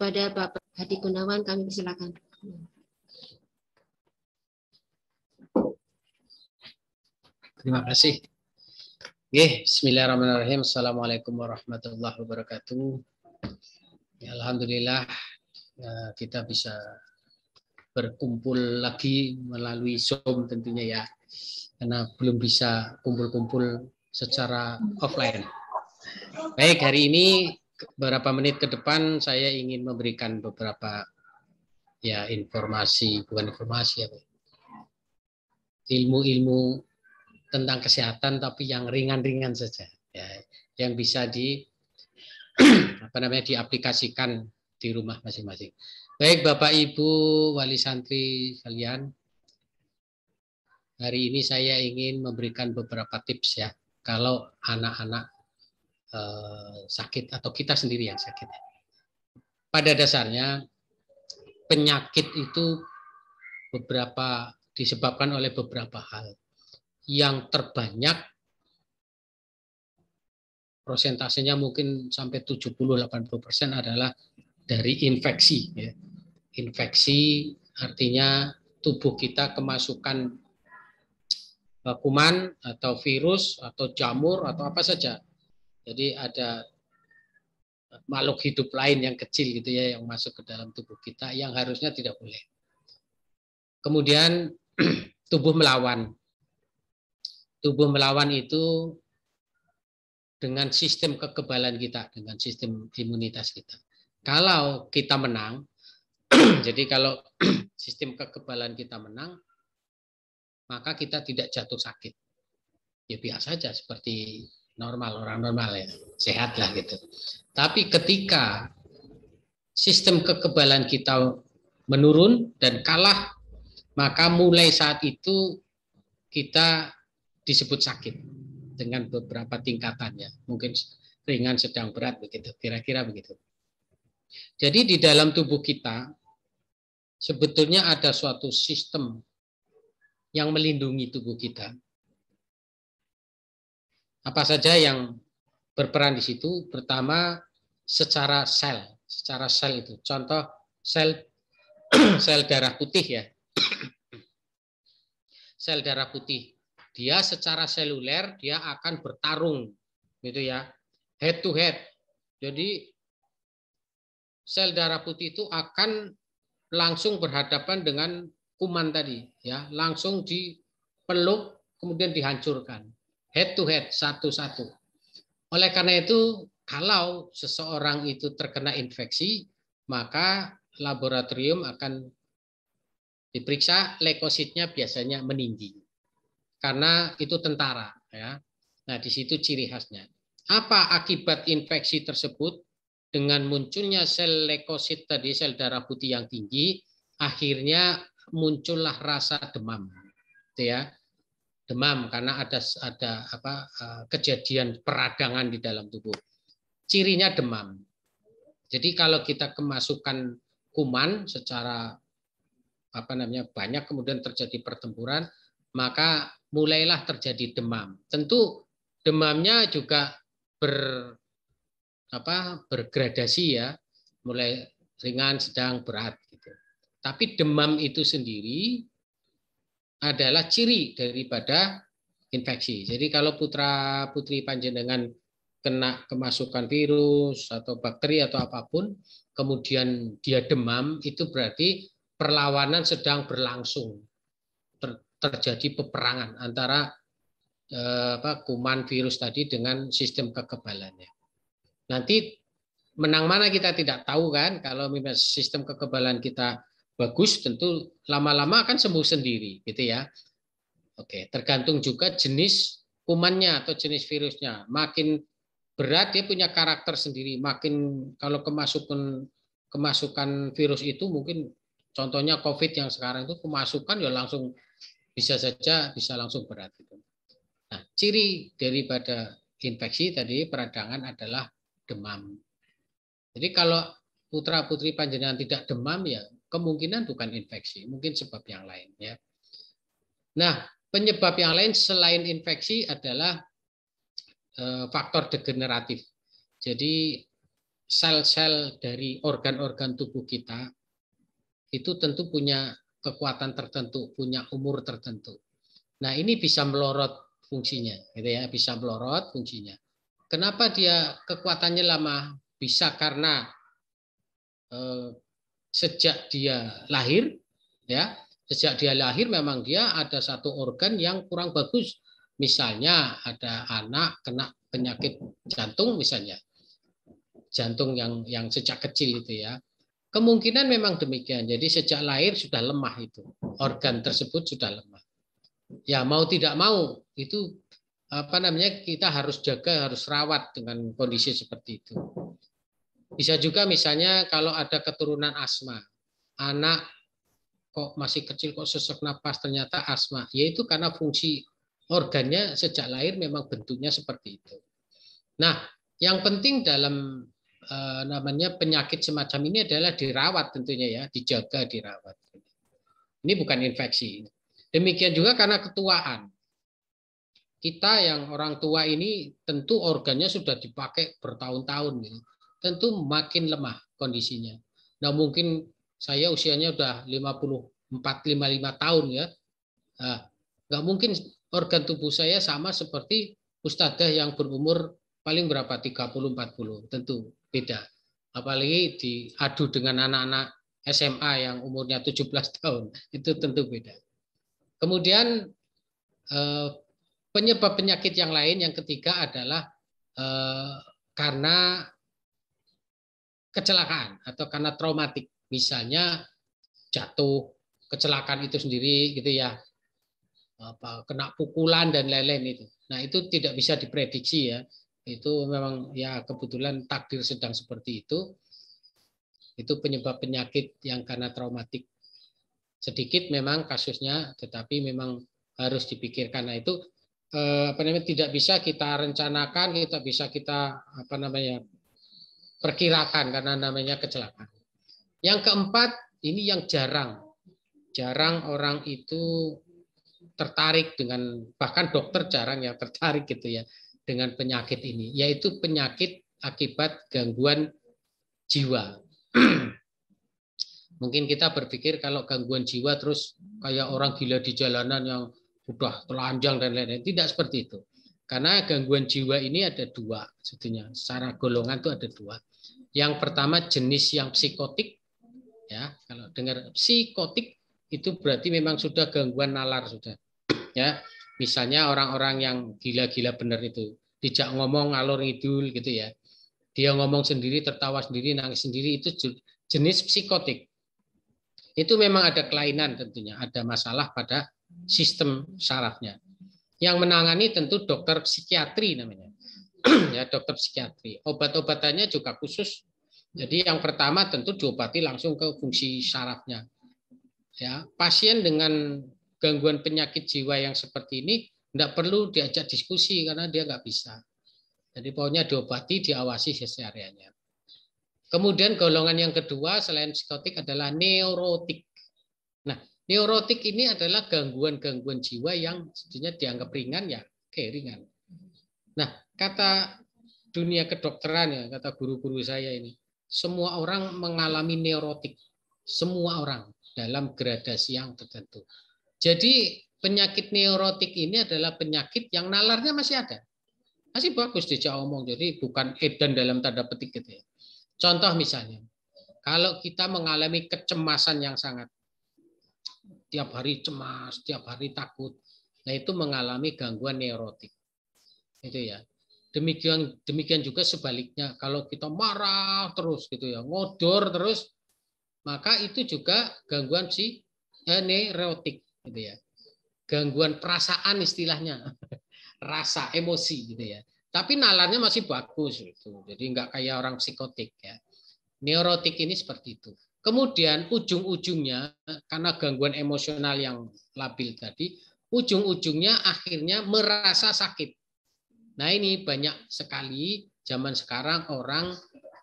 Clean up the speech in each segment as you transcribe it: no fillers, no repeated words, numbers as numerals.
Pada Bapak Hadi Gunawan kami silakan. Terima kasih. Bismillahirrahmanirrahim. Assalamualaikum warahmatullahi wabarakatuh. Alhamdulillah kita bisa berkumpul lagi melalui Zoom tentunya ya. Karena belum bisa kumpul-kumpul secara offline. Baik, hari ini beberapa menit ke depan saya ingin memberikan beberapa ya informasi, bukan informasi ya, ilmu-ilmu tentang kesehatan tapi yang ringan-ringan saja ya, yang bisa diaplikasikan di rumah masing-masing. Baik Bapak Ibu wali santri sekalian, hari ini saya ingin memberikan beberapa tips ya kalau anak-anak sakit atau kita sendiri yang sakit. Pada dasarnya penyakit itu disebabkan oleh beberapa hal. Yang terbanyak prosentasenya mungkin sampai 70-80% adalah dari infeksi. Ya. Infeksi artinya tubuh kita kemasukan kuman atau virus atau jamur atau apa saja. Jadi ada makhluk hidup lain yang kecil gitu ya yang masuk ke dalam tubuh kita yang harusnya tidak boleh. Kemudian tubuh melawan. Tubuh melawan itu dengan sistem kekebalan kita, dengan sistem imunitas kita. Kalau kita menang, jadi kalau sistem kekebalan kita menang, maka kita tidak jatuh sakit. Ya biasa saja seperti normal, orang normal ya, sehat lah gitu. Tapi ketika sistem kekebalan kita menurun dan kalah, maka mulai saat itu kita disebut sakit dengan beberapa tingkatannya, mungkin ringan, sedang, berat begitu, kira-kira begitu. Jadi di dalam tubuh kita sebetulnya ada suatu sistem yang melindungi tubuh kita. Apa saja yang berperan di situ? Pertama, secara sel itu. Contoh sel sel darah putih ya. Sel darah putih. Dia secara seluler dia akan bertarung gitu ya, head to head. Jadi sel darah putih itu akan langsung berhadapan dengan kuman tadi ya, langsung dipeluk kemudian dihancurkan, head to head, satu-satu. Oleh karena itu kalau seseorang itu terkena infeksi, maka laboratorium akan diperiksa, leukositnya biasanya meninggi. Karena itu tentara ya. Nah, di situ ciri khasnya. Apa akibat infeksi tersebut? Dengan munculnya sel leukosit tadi, sel darah putih yang tinggi, akhirnya muncullah rasa demam. Gitu ya. Demam karena ada kejadian peradangan di dalam tubuh. Cirinya demam. Jadi kalau kita kemasukan kuman secara banyak kemudian terjadi pertempuran, maka mulailah terjadi demam. Tentu demamnya juga bergradasi ya, mulai ringan, sedang, berat gitu. Tapi demam itu sendiri adalah ciri daripada infeksi. Jadi kalau putra putri panjenengan kena kemasukan virus atau bakteri atau apapun, kemudian dia demam, itu berarti perlawanan sedang berlangsung. Terjadi peperangan antara kuman virus tadi dengan sistem kekebalannya. Nanti menang mana kita tidak tahu kan. Kalau sistem kekebalan kita bagus, tentu lama-lama akan sembuh sendiri, gitu ya. Oke, tergantung juga jenis kumannya atau jenis virusnya. Makin berat dia punya karakter sendiri. Makin kalau kemasukan virus itu mungkin contohnya COVID yang sekarang itu kemasukan ya langsung bisa langsung berat. Nah, ciri daripada infeksi tadi peradangan adalah demam. Jadi kalau putra putri panjenengan tidak demam ya kemungkinan bukan infeksi, mungkin sebab yang lain ya. Nah, penyebab yang lain selain infeksi adalah faktor degeneratif. Jadi sel-sel dari organ-organ tubuh kita itu tentu punya kekuatan tertentu, punya umur tertentu. Nah, ini bisa melorot fungsinya, gitu ya, bisa melorot fungsinya. Kenapa dia kekuatannya lama? Bisa karena sejak dia lahir, ya, sejak dia lahir memang dia ada satu organ yang kurang bagus. Misalnya ada anak kena penyakit jantung misalnya, jantung yang sejak kecil itu ya. Kemungkinan memang demikian. Jadi sejak lahir sudah lemah itu, organ tersebut sudah lemah. Ya mau tidak mau itu apa namanya kita harus jaga, harus rawat dengan kondisi seperti itu. Bisa juga misalnya kalau ada keturunan asma, anak kok masih kecil kok sesak napas ternyata asma, yaitu karena fungsi organnya sejak lahir memang bentuknya seperti itu. Nah, yang penting dalam namanya penyakit semacam ini adalah dirawat tentunya ya, dijaga, dirawat. Ini bukan infeksi. Demikian juga karena ketuaan. Kita yang orang tua ini tentu organnya sudah dipakai bertahun-tahun, gitu. Tentu makin lemah kondisinya. Nah mungkin saya usianya udah 54, 55 tahun ya. Nah, nggak mungkin organ tubuh saya sama seperti ustadzah yang berumur paling berapa 30, 40, tentu beda. Apalagi diadu dengan anak-anak SMA yang umurnya 17 tahun, itu tentu beda. Kemudian penyebab penyakit yang lain yang ketiga adalah karena kecelakaan atau karena traumatik, misalnya jatuh, kecelakaan itu sendiri gitu ya, kena pukulan dan lain-lain itu. Nah itu tidak bisa diprediksi ya, itu memang ya kebetulan takdir sedang seperti itu. Itu penyebab penyakit yang karena traumatik. Sedikit memang kasusnya, tetapi memang harus dipikirkan. Nah itu apa namanya tidak bisa kita rencanakan, kita bisa kita apa namanya perkirakan karena namanya kecelakaan. Yang keempat ini yang jarang orang itu tertarik dengan, bahkan dokter jarang yang tertarik gitu ya dengan penyakit ini, yaitu penyakit akibat gangguan jiwa. Mungkin kita berpikir kalau gangguan jiwa terus kayak orang gila di jalanan yang udah telanjang dan lain-lain. Tidak seperti itu. Karena gangguan jiwa ini ada dua sebetulnya. Secara golongan itu ada dua. Yang pertama jenis yang psikotik. Ya, kalau dengar psikotik itu berarti memang sudah gangguan nalar sudah. Ya, misalnya orang-orang yang gila-gila benar itu, dijak ngomong ngalor ngidul gitu ya. Dia ngomong sendiri, tertawa sendiri, nangis sendiri, itu jenis psikotik. Itu memang ada kelainan tentunya, ada masalah pada sistem sarafnya. Yang menangani tentu dokter psikiatri namanya. Ya, dokter psikiatri. Obat-obatannya juga khusus. Jadi yang pertama tentu diobati langsung ke fungsi sarafnya. Ya, pasien dengan gangguan penyakit jiwa yang seperti ini tidak perlu diajak diskusi karena dia nggak bisa. Jadi pokoknya diobati, diawasi sehariannya. Kemudian golongan yang kedua selain psikotik adalah neurotik. Nah, neurotik ini adalah gangguan-gangguan jiwa yang sebetulnya dianggap ringan ya, ringan. Nah, kata dunia kedokteran ya, kata guru-guru saya ini, semua orang mengalami neurotik. Semua orang dalam gradasi yang tertentu. Jadi penyakit neurotik ini adalah penyakit yang nalarnya masih ada. Masih bagus dijak omong, jadi bukan edan dalam tanda petik gitu ya. Contoh misalnya, kalau kita mengalami kecemasan yang sangat, tiap hari cemas, tiap hari takut, nah itu mengalami gangguan neurotik. Itu ya. Demikian juga sebaliknya, kalau kita marah terus gitu ya, ngodor terus, maka itu juga gangguan neurotik gitu ya. Gangguan perasaan istilahnya, rasa emosi gitu ya. Tapi nalarnya masih bagus gitu. Jadi nggak kayak orang psikotik ya. Neurotik ini seperti itu. Kemudian ujung-ujungnya karena gangguan emosional yang labil tadi, ujung-ujungnya akhirnya merasa sakit. Nah, ini banyak sekali zaman sekarang orang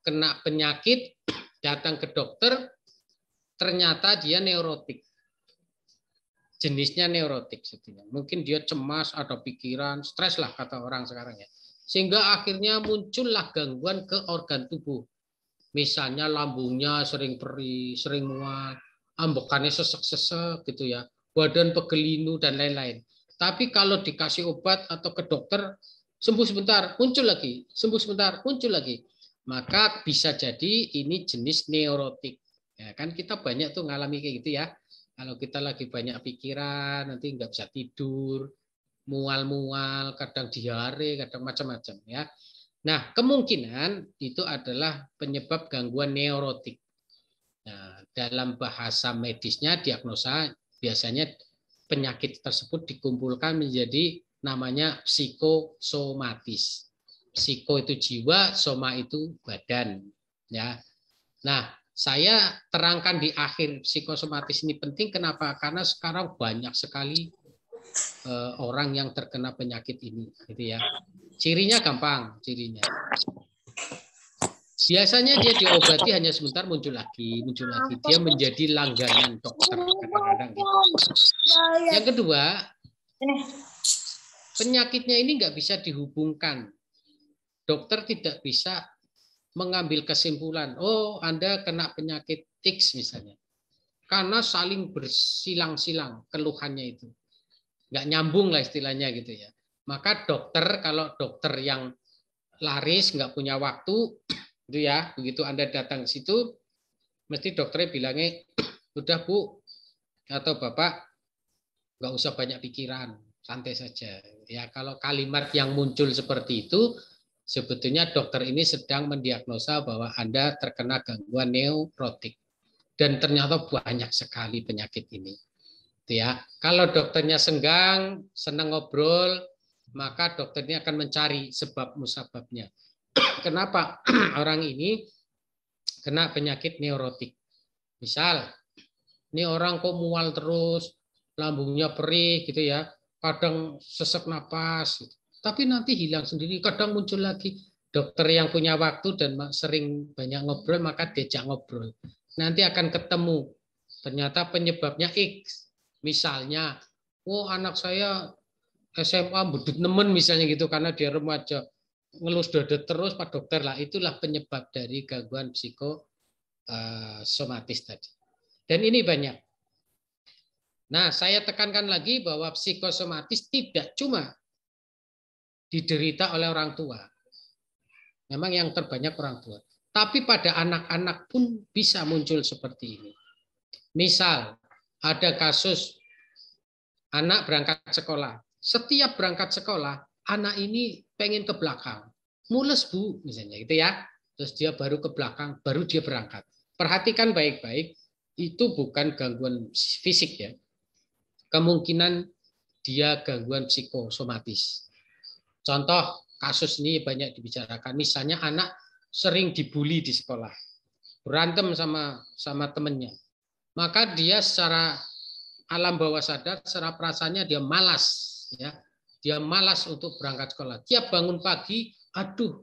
kena penyakit datang ke dokter ternyata dia neurotik. Jenisnya neurotik sebetulnya. Mungkin dia cemas, ada pikiran, stres lah kata orang sekarang ya. Sehingga akhirnya muncullah gangguan ke organ tubuh. Misalnya lambungnya sering perih, sering mual, ambekannya sesek-sesek gitu ya, badan pegelinu dan lain-lain. Tapi kalau dikasih obat atau ke dokter, sembuh sebentar, muncul lagi, sembuh sebentar, muncul lagi. Maka bisa jadi ini jenis neurotik. Ya, kan kita banyak tuh ngalami kayak gitu ya. Kalau kita lagi banyak pikiran, nanti nggak bisa tidur, mual-mual, kadang diare, kadang macam-macam ya. Nah, kemungkinan itu adalah penyebab gangguan neurotik. Nah, dalam bahasa medisnya diagnosa biasanya penyakit tersebut dikumpulkan menjadi namanya psikosomatis. Psiko itu jiwa, soma itu badan, ya. Nah, saya terangkan di akhir psikosomatis ini penting kenapa? Karena sekarang banyak sekali orang yang terkena penyakit ini, gitu ya. Cirinya gampang, cirinya. Biasanya dia diobati hanya sebentar muncul lagi, muncul lagi. Dia menjadi langganan dokter kadang-kadang gitu. Yang kedua, penyakitnya ini nggak bisa dihubungkan. Dokter tidak bisa mengambil kesimpulan, oh Anda kena penyakit X misalnya. Karena saling bersilang-silang keluhannya itu. Nggak nyambung lah istilahnya gitu ya. Maka dokter, kalau dokter yang laris, nggak punya waktu, itu ya, begitu Anda datang ke situ, mesti dokternya bilangnya, udah Bu, atau Bapak, nggak usah banyak pikiran, santai saja. Ya, kalau kalimat yang muncul seperti itu, sebetulnya dokter ini sedang mendiagnosa bahwa Anda terkena gangguan neurotik. Dan ternyata banyak sekali penyakit ini. Ya, kalau dokternya senggang, senang ngobrol, maka dokternya akan mencari sebab musababnya. Kenapa orang ini kena penyakit neurotik? Misal, ini orang kok mual terus, lambungnya perih gitu ya, kadang sesak napas, gitu. Tapi nanti hilang sendiri, kadang muncul lagi. Dokter yang punya waktu dan sering banyak ngobrol, maka diajak ngobrol. Nanti akan ketemu, ternyata penyebabnya X. Misalnya, oh anak saya SMA bedut nemen misalnya gitu karena dia remaja ngelus dada terus Pak dokter lah, itulah penyebab dari gangguan psikosomatis tadi. Dan ini banyak. Nah, saya tekankan lagi bahwa psikosomatis tidak cuma diderita oleh orang tua. Memang yang terbanyak orang tua. Tapi pada anak-anak pun bisa muncul seperti ini. Misal, ada kasus anak berangkat sekolah. Setiap berangkat sekolah, anak ini pengen ke belakang. Mules Bu, misalnya gitu ya. Terus dia baru ke belakang, baru dia berangkat. Perhatikan baik-baik, itu bukan gangguan fisik ya. Kemungkinan dia gangguan psikosomatis. Contoh kasus ini banyak dibicarakan. Misalnya anak sering dibully di sekolah, berantem sama temennya. Maka dia secara alam bawah sadar, secara perasaannya dia malas, ya. Dia malas untuk berangkat sekolah. Tiap bangun pagi, aduh,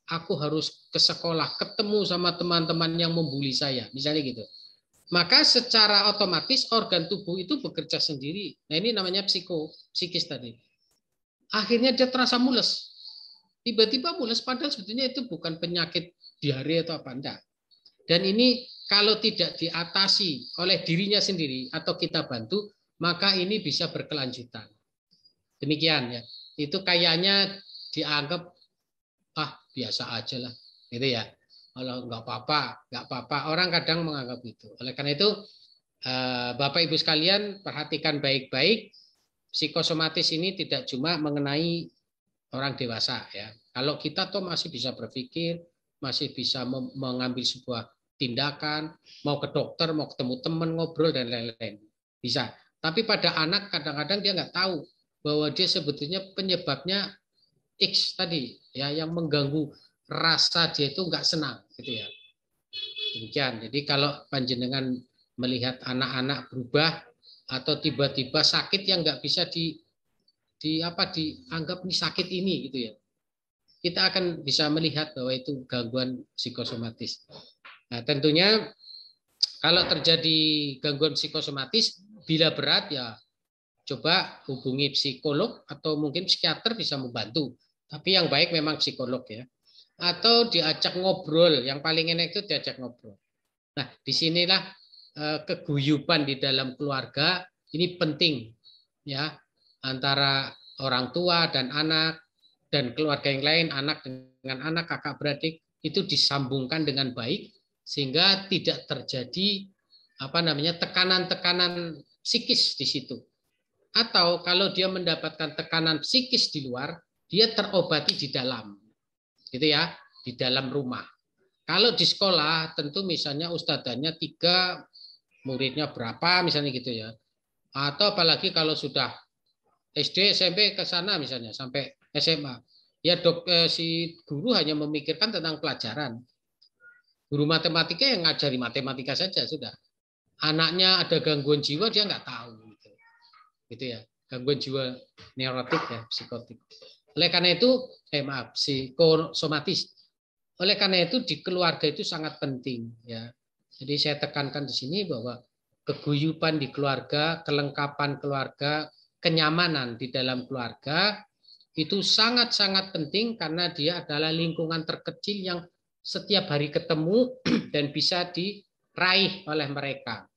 aku harus ke sekolah, ketemu sama teman-teman yang membuli saya, misalnya gitu. Maka secara otomatis organ tubuh itu bekerja sendiri. Nah ini namanya psikis tadi. Akhirnya dia terasa mules. Tiba-tiba mules, padahal sebetulnya itu bukan penyakit diare atau apa, enggak. Dan ini kalau tidak diatasi oleh dirinya sendiri atau kita bantu, maka ini bisa berkelanjutan. Demikian ya. Itu kayaknya dianggap biasa aja lah, gitu ya. Kalau nggak apa-apa. Orang kadang menganggap itu. Oleh karena itu, Bapak Ibu sekalian perhatikan baik-baik. Psikosomatis ini tidak cuma mengenai orang dewasa ya. Kalau kita tuh masih bisa berpikir, masih bisa mengambil sebuah tindakan, mau ke dokter, mau ketemu teman, ngobrol dan lain-lain. Bisa. Tapi pada anak kadang-kadang dia nggak tahu bahwa dia sebetulnya penyebabnya X tadi ya, yang mengganggu rasa dia itu nggak senang gitu ya. Demikian. Jadi kalau panjenengan melihat anak-anak berubah atau tiba-tiba sakit yang nggak bisa dianggap nih sakit ini gitu ya, kita akan bisa melihat bahwa itu gangguan psikosomatis. Nah, tentunya kalau terjadi gangguan psikosomatis bila berat ya coba hubungi psikolog atau mungkin psikiater bisa membantu. Tapi yang baik memang psikolog ya. atau diajak ngobrol. Yang paling enak itu diajak ngobrol. Nah, disinilah keguyuban di dalam keluarga ini penting, ya, antara orang tua dan anak dan keluarga yang lain, anak dengan anak, kakak beradik, itu disambungkan dengan baik sehingga tidak terjadi tekanan-tekanan psikis di situ. Atau kalau dia mendapatkan tekanan psikis di luar, dia terobati di dalam, gitu ya, di dalam rumah. Kalau di sekolah tentu misalnya ustadzanya 3, muridnya berapa misalnya gitu ya. Atau apalagi kalau sudah SD, SMP ke sana misalnya sampai SMA. Ya si guru hanya memikirkan tentang pelajaran. Guru matematika yang ngajari matematika saja sudah. Anaknya ada gangguan jiwa dia nggak tahu gitu ya. Gangguan jiwa neurotik ya, psikotik. Oleh karena itu, psikosomatis. Oleh karena itu di keluarga itu sangat penting ya. Jadi saya tekankan di sini bahwa keguyuban di keluarga, kelengkapan keluarga, kenyamanan di dalam keluarga itu sangat-sangat penting karena dia adalah lingkungan terkecil yang setiap hari ketemu dan bisa diraih oleh mereka.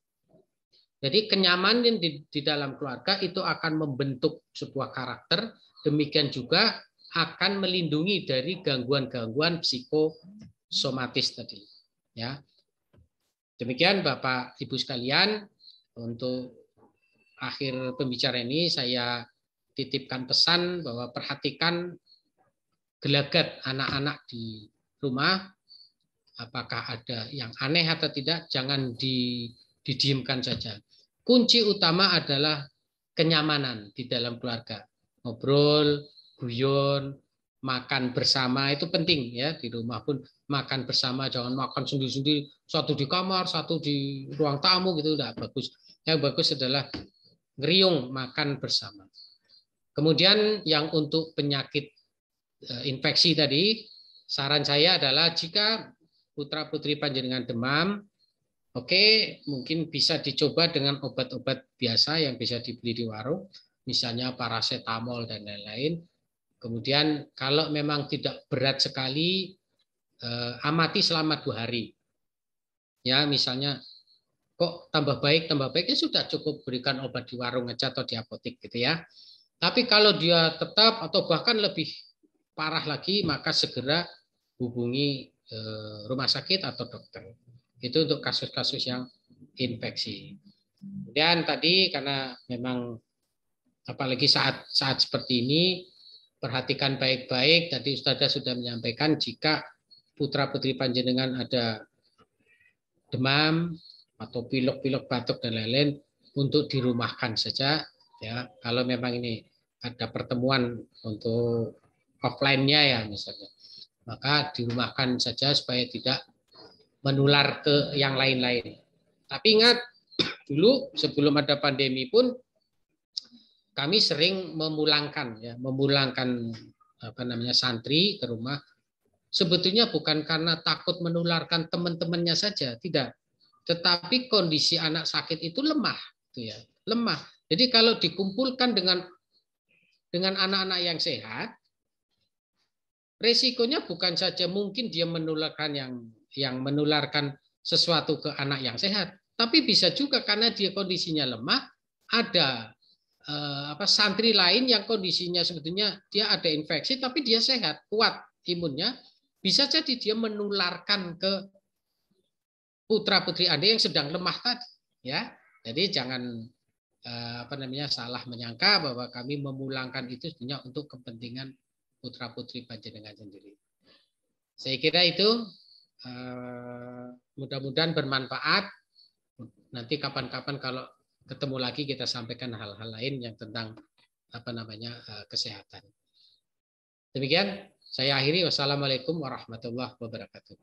Jadi kenyamanan di dalam keluarga itu akan membentuk sebuah karakter, demikian juga akan melindungi dari gangguan-gangguan psikosomatis tadi. Ya. Demikian Bapak Ibu sekalian, untuk akhir pembicaraan ini saya titipkan pesan bahwa perhatikan gelagat anak-anak di rumah, apakah ada yang aneh atau tidak, jangan didiamkan saja. Kunci utama adalah kenyamanan di dalam keluarga. Ngobrol, guyon, makan bersama itu penting ya. Di rumah pun makan bersama, jangan makan sendiri-sendiri, satu di kamar, satu di ruang tamu gitu, udah bagus. Yang bagus adalah ngeriung makan bersama. Kemudian yang untuk penyakit infeksi tadi, saran saya adalah jika putra-putri panjenengan demam, oke, mungkin bisa dicoba dengan obat-obat biasa yang bisa dibeli di warung, misalnya paracetamol dan lain-lain. Kemudian kalau memang tidak berat sekali, amati selama 2 hari. Ya, misalnya kok tambah baik ya sudah cukup berikan obat di warung aja atau di apotek gitu ya. Tapi kalau dia tetap atau bahkan lebih parah lagi, maka segera hubungi rumah sakit atau dokter. Itu untuk kasus-kasus yang infeksi. Kemudian tadi karena memang apalagi saat seperti ini, perhatikan baik-baik. Tadi Ustazah sudah menyampaikan jika putra-putri panjenengan ada demam atau pilek-pilek, batuk dan lain-lain, untuk dirumahkan saja ya. Kalau memang ini ada pertemuan untuk offline-nya ya misalnya, maka dirumahkan saja supaya tidak menular ke yang lain-lain. Tapi ingat, dulu sebelum ada pandemi pun kami sering memulangkan santri ke rumah. Sebetulnya bukan karena takut menularkan teman-temannya saja, tidak. Tetapi kondisi anak sakit itu lemah, gitu ya, lemah. Jadi kalau dikumpulkan dengan anak-anak yang sehat, resikonya bukan saja mungkin dia menularkan sesuatu ke anak yang sehat, tapi bisa juga karena dia kondisinya lemah, ada santri lain yang kondisinya sebetulnya dia ada infeksi tapi dia sehat, kuat imunnya, bisa jadi dia menularkan ke putra-putri Anda yang sedang lemah tadi, ya. Jadi jangan salah menyangka bahwa kami memulangkan itu sebenarnya untuk kepentingan putra-putri panjenengan sendiri. Saya kira itu mudah-mudahan bermanfaat. Nanti kapan-kapan kalau ketemu lagi kita sampaikan hal-hal lain yang tentang kesehatan. Demikian saya akhiri. Wassalamualaikum warahmatullahi wabarakatuh.